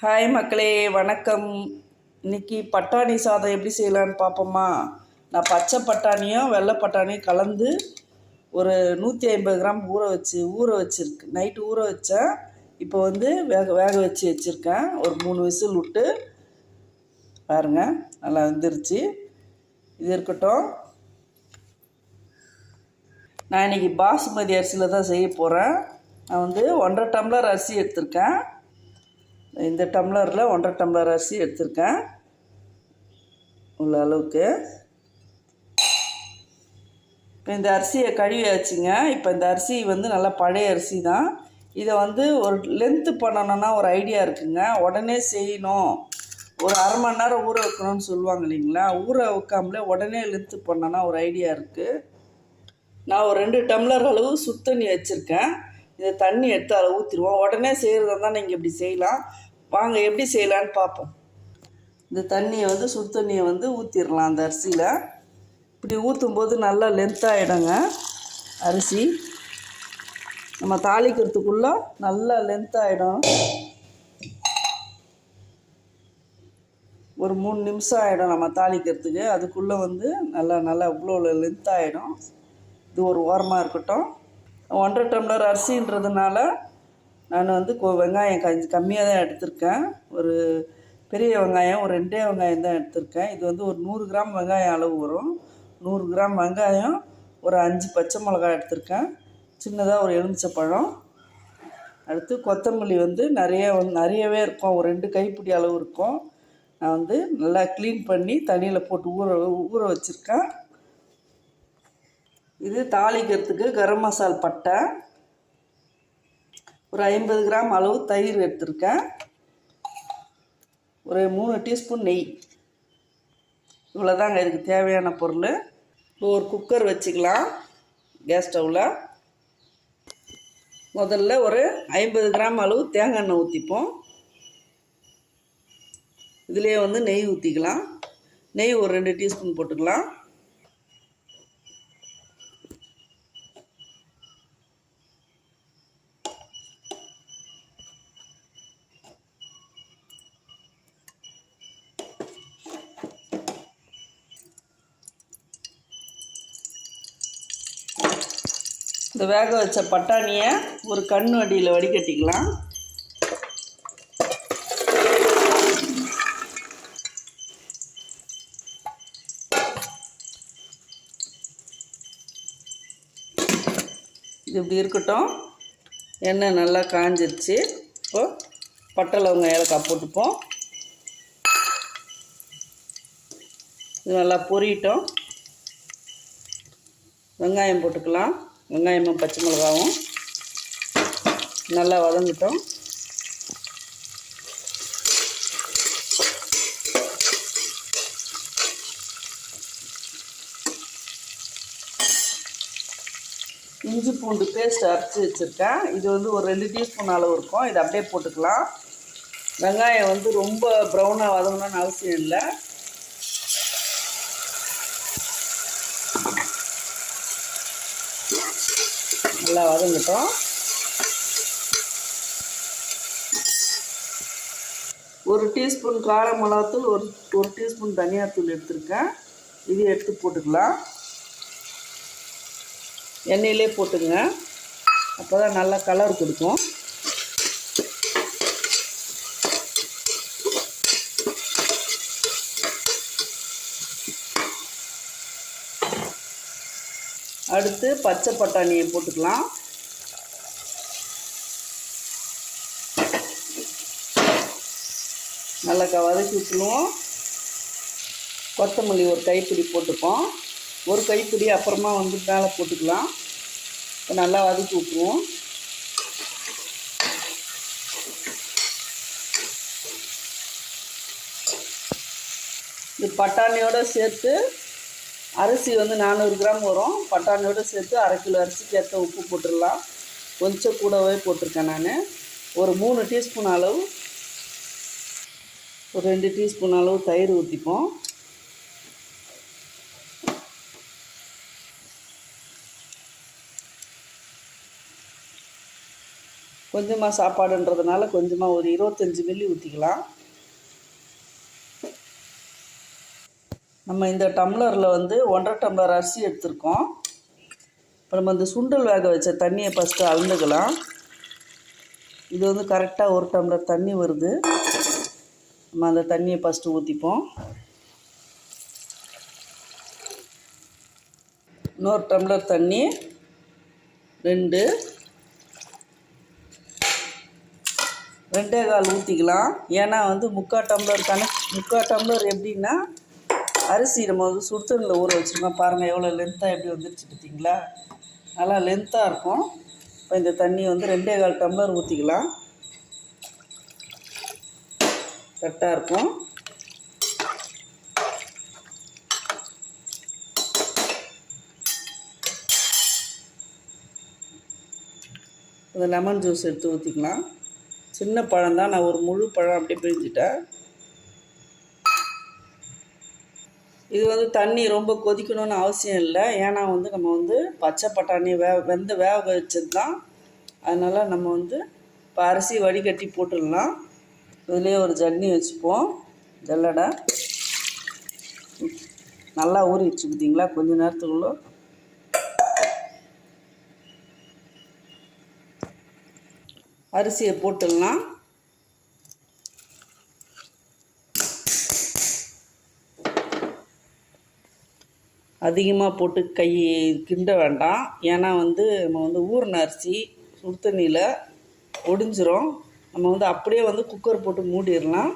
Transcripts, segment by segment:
Hi மக்களே, வணக்கம். இன்னைக்கு பட்டாணி சாதம் எப்படி செய்யலான்னு பார்ப்போமா? நான் பச்சை பட்டாணியும் வெள்ளை பட்டாணியும் கலந்து ஒரு 150 கிராம் ஊற வச்சுருக்கு. நைட்டு ஊற வச்சேன். இப்போ வந்து வேக வச்சுருக்கேன். ஒரு 3 விசில் விட்டு பாருங்கள், நல்லா வந்துருச்சு. இது இருக்கட்டும். நான் இன்றைக்கி பாசுமதி அரிசியில் தான் செய்ய போகிறேன். நான் வந்து 1.5 டம்ளர் அரிசி எடுத்திருக்கேன். இந்த டம்ளரில் 1.5 டம்ளர் அரிசி எடுத்திருக்கேன் உள்ள அளவுக்கு. இப்போ இந்த அரிசியை கழுவியாச்சுங்க. இப்போ இந்த அரிசி வந்து நல்லா பழைய அரிசி தான். இதை வந்து ஒரு லென்த்து பண்ணணுன்னா ஒரு ஐடியா இருக்குங்க. உடனே செய்யணும், ஒரு அரை மணி நேரம் ஊற வைக்கணும்னு சொல்லுவாங்க இல்லைங்களா? ஊற வைக்காமலே உடனே லென்த்து பண்ணோன்னா ஒரு ஐடியா இருக்குது. நான் ஒரு 2 டம்ளர் அளவு சுத்தண்ணி வச்சுருக்கேன். இதை தண்ணி எடுத்து அதை ஊற்றிடுவோம். உடனே செய்கிறதா தான் நீங்கள் இப்படி செய்யலாம். வாங்க எப்படி செய்யலான்னு பார்ப்போம். இந்த தண்ணியை வந்து சுடு தண்ணியை வந்து ஊற்றிடலாம் அந்த அரிசியில். இப்படி ஊற்றும்போது நல்லா லென்த்தாகிடுங்க அரிசி. நம்ம தாளிக்கிறதுக்குள்ளே நல்லா லென்த்தாகிடும். ஒரு 3 நிமிஷம் ஆகிடும் நம்ம தாளிக்கிறதுக்கு. அதுக்குள்ளே வந்து நல்லா இவ்வளோ லென்த்தாகிடும். இது ஒரு ஓரமாக இருக்கட்டும். 1.5 டம்ளர் அரிசின்றதுனால நான் வந்து வெங்காயம் கம்மியாக தான் எடுத்திருக்கேன். ஒரு பெரிய வெங்காயம் ஒரு 2 வெங்காயம் தான் எடுத்திருக்கேன். இது வந்து ஒரு 100 கிராம் வெங்காயம் அளவு வரும். 100 கிராம் வெங்காயம், ஒரு 5 பச்சை மிளகாய் எடுத்திருக்கேன். சின்னதாக ஒரு எலுமிச்சைப்பழம். அடுத்து கொத்தமல்லி வந்து நிறையவே இருக்கும். ஒரு 2 கைப்பிடி அளவு இருக்கும். நான் வந்து நல்லா க்ளீன் பண்ணி தண்ணியில் போட்டு ஊற வச்சுருக்கேன். இது தாளிக்கிறதுக்கு கரம் மசால் பட்டை, ஒரு 50 கிராம் அளவு தயிர் எடுத்திருக்கேன். ஒரு 3 டீஸ்பூன் நெய். இவ்வளோதாங்க இதுக்கு தேவையான பொருள். இப்போ ஒரு குக்கர் வச்சுக்கலாம் கேஸ் ஸ்டவ்வில். முதல்ல ஒரு 50 கிராம் அளவு தேங்காய் எண்ணெய் ஊற்றிப்போம். இதுலேயே வந்து நெய் ஊற்றிக்கலாம். நெய் ஒரு 2 டீஸ்பூன் போட்டுக்கலாம். இந்த வேக வச்ச பட்டாணியை ஒரு கண் வடியில் வடிகட்டிக்கலாம். இது இப்படி இருக்கட்டும். எண்ணெய் நல்லா காஞ்சிருச்சு. இப்போது பட்டை லவங்கம் ஏலக்காய் போட்டுப்போம். இது நல்லா பொரியட்டும். வெங்காயம் போட்டுக்கலாம். வெங்காயமும் பச்சை மிளகாவும் நல்லா வதங்கட்டும். இஞ்சி பூண்டு பேஸ்ட் அரைச்சி வச்சுருக்கேன். இது வந்து ஒரு 2 டீஸ்பூன் அளவு இருக்கும். இதை அப்படியே போட்டுக்கலாம். வெங்காயம் வந்து ரொம்ப ப்ரௌனாக வதங்கணும்னு அவசியம் இல்லை. நல்லா வதங்கட்டும். ஒரு டீஸ்பூன் கார மிளகாத்தூள், ஒரு டீஸ்பூன் தனியாத்தூள் எடுத்துருக்கேன். இது எடுத்து போட்டுக்கலாம். எண்ணெயிலே போட்டுங்க, அப்போ தான் நல்லா கலர் கொடுக்கும். அடுத்து பச்சை பட்டாணியை போட்டுக்கலாம். நல்லா வதக்கி விட்டுருவோம். கொத்தமல்லி ஒரு கைப்பிடி போட்டுப்போம். ஒரு கைப்பிடி அப்புறமா வந்து மேலே போட்டுக்கலாம். இப்போ நல்லா வதக்கி விட்டுருவோம். இது பட்டாணியோடு சேர்த்து அரிசி வந்து 400 கிராம் வரும். பட்டாணியோடு சேர்த்து 1/2 கிலோ அரிசிக்கு ஏற்ற உப்பு போட்டுடலாம். கொஞ்சம் கூடவே போட்டிருக்கேன் நான். ஒரு 3 டீஸ்பூன் அளவு, ஒரு 2 டீஸ்பூன் அளவு தயிர் ஊற்றிப்போம். கொஞ்சமாக சாப்பாடுன்றதுனால கொஞ்சமாக ஒரு 25 மில்லி ஊற்றிக்கலாம். நம்ம இந்த டம்ளரில் வந்து 1.5 டம்ளர் அரிசி எடுத்துருக்கோம். இப்போ நம்ம இந்த சுண்டல் வேக வச்ச தண்ணியை ஃபஸ்ட்டு அளந்துக்கலாம். இது வந்து கரெக்டாக 1 டம்ளர் தண்ணி வருது. நம்ம அந்த தண்ணியை ஃபஸ்ட்டு ஊற்றிப்போம். இன்னொரு டம்ளர் தண்ணி 2.25 ஊற்றிக்கலாம். ஏன்னா வந்து 3/4 டம்ளர் எப்படின்னா அரிசி நம்ம வந்து சுடுதண்ணில் ஊற வச்சுருக்கோம். பாருங்கள் எவ்வளோ லென்த்தாக எப்படி வந்துருச்சு பார்த்தீங்களா? நல்லா லென்த்தாக இருக்கும். இப்போ இந்த தண்ணி வந்து 2.25 டம்ளர் ஊற்றிக்கலாம். கரெக்டாக இருக்கும். இந்த லெமன் ஜூஸ் எடுத்து ஊற்றிக்கலாம். சின்ன பழம் தான், நான் ஒரு முழு பழம் அப்படியே பிழிஞ்சிட்டேன். இது வந்து தண்ணி ரொம்ப கொதிக்கணும்னு அவசியம் இல்லை. ஏன்னா வந்து நம்ம வந்து பச்சை பட்டாணி வேக வச்சது தான். அதனால் நம்ம வந்து இப்போ அரிசி வடிகட்டி போட்டுடலாம். இதுலேயே ஒரு ஜல்லி வச்சுப்போம். ஜல்லடை நல்லா ஊறிடுச்சு பார்த்தீங்களா? கொஞ்ச நேரத்துக்குள்ள அரிசியை போட்டுடலாம். அதிகமாக போட்டு கிண்ட வேண்டாம். ஏன்னா வந்து நம்ம வந்து ஊறின அரிசி சுடு தண்ணியில் ஒடிஞ்சிரும். நம்ம வந்து அப்படியே வந்து குக்கர் போட்டு மூடிடலாம்.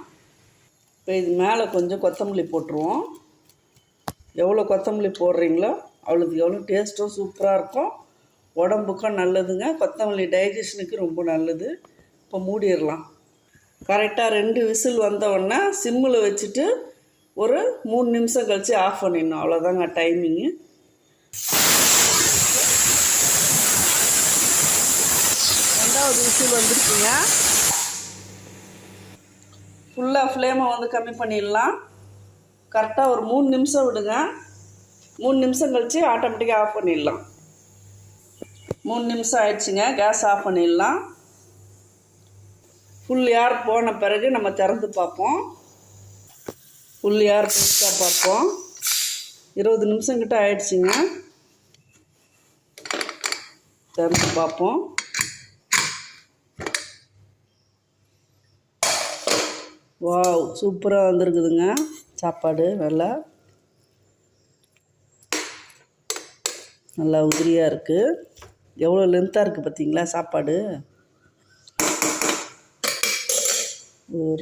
இப்போ இது மேலே கொஞ்சம் கொத்தமல்லி போட்டுருவோம். எவ்வளோ கொத்தமல்லி போடுறீங்களோ அவ்வளோதுக்கு எவ்வளோ டேஸ்ட்டும் சூப்பராக இருக்கும். உடம்புக்கும் நல்லதுங்க. கொத்தமல்லி டைஜஷனுக்கு ரொம்ப நல்லது. இப்போ மூடிடலாம். கரெக்டாக 2 விசில் வந்தவுடனே சிம்மில் வச்சுட்டு ஒரு 3 நிமிஷம் கழித்து ஆஃப் பண்ணிடணும். அவ்வளோதாங்க டைமிங்கு. ரெண்டாவது விசில் வந்துருக்குங்க. ஃபுல்லாக ஃப்ளேமை வந்து கம்மி பண்ணிடலாம். கரெக்டாக ஒரு 3 நிமிஷம் விடுங்க. 3 நிமிஷம் கழித்து ஆட்டோமேட்டிக்காக ஆஃப் பண்ணிடலாம். 3 நிமிஷம் ஆயிடுச்சுங்க. கேஸ் ஆஃப் பண்ணிடலாம். ஃபுல் ஏர் போன பிறகு நம்ம திறந்து பார்ப்போம். ஃபுல் ஏர் பெருசாக பார்ப்போம். 20 நிமிஷம் கிட்ட ஆயிடுச்சுங்க. திறந்து பார்ப்போம். வாவ், சூப்பராக வந்திருக்குதுங்க சாப்பாடு. நல்லா உதிரியாக இருக்குது. எவ்வளோ லென்த்தாக இருக்குது பார்த்தீங்களா சாப்பாடு?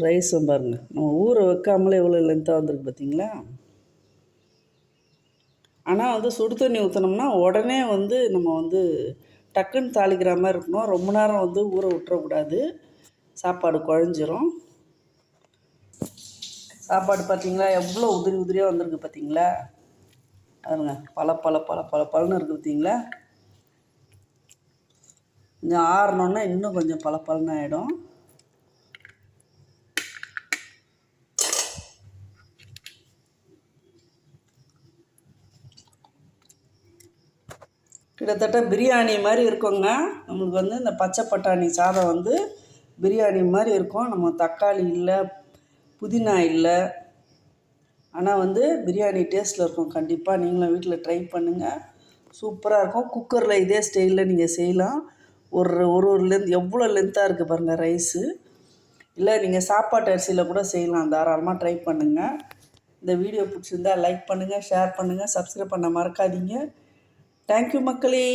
ரைஸும் பாருங்கள், நம்ம ஊற வைக்காமலே எவ்வளோ லென்த்தாக வந்திருக்கு பார்த்தீங்களா? ஆனால் வந்து சுடு தண்ணி ஊற்றினோம்னா உடனே வந்து நம்ம வந்து டக்குன்னு தாளிக்கிற மாதிரி இருக்கணும். ரொம்ப நேரம் வந்து ஊற விட்டுறக்கூடாது. சாப்பாடு குழஞ்சிரும். சாப்பாடு பார்த்தீங்களா எவ்வளோ உதிரியாக வந்திருக்கு பார்த்தீங்களா? அதுங்க பழன்னு இருக்குது பார்த்தீங்களா? கொஞ்சம் ஆறணுன்னா இன்னும் கொஞ்சம் பழன்னு ஆகிடும். கிட்டத்தட்ட பிரியாணி மாதிரி இருக்குங்க. நம்மளுக்கு வந்து இந்த பச்சை பட்டாணி சாதம் வந்து பிரியாணி மாதிரி இருக்கும். நம்ம தக்காளி இல்லை, புதினா இல்லை, ஆனால் வந்து பிரியாணி டேஸ்ட்டில் இருக்கும். கண்டிப்பாக நீங்களும் வீட்டில் ட்ரை பண்ணுங்கள். சூப்பராக இருக்கும். குக்கரில் இதே ஸ்டைலில் நீங்கள் செய்யலாம். ஒரு லென்த் எவ்வளோ லென்த்தாக இருக்குது பாருங்கள் ரைஸு. இல்லை நீங்கள் சாப்பாட்டு அரிசியில் கூட செய்யலாம். தாராளமாக ட்ரை பண்ணுங்கள். இந்த வீடியோ பிடிச்சிருந்தால் லைக் பண்ணுங்கள், ஷேர் பண்ணுங்கள், சப்ஸ்கிரைப் பண்ண மறக்காதீங்க. தேங்க்யூ மக்களே.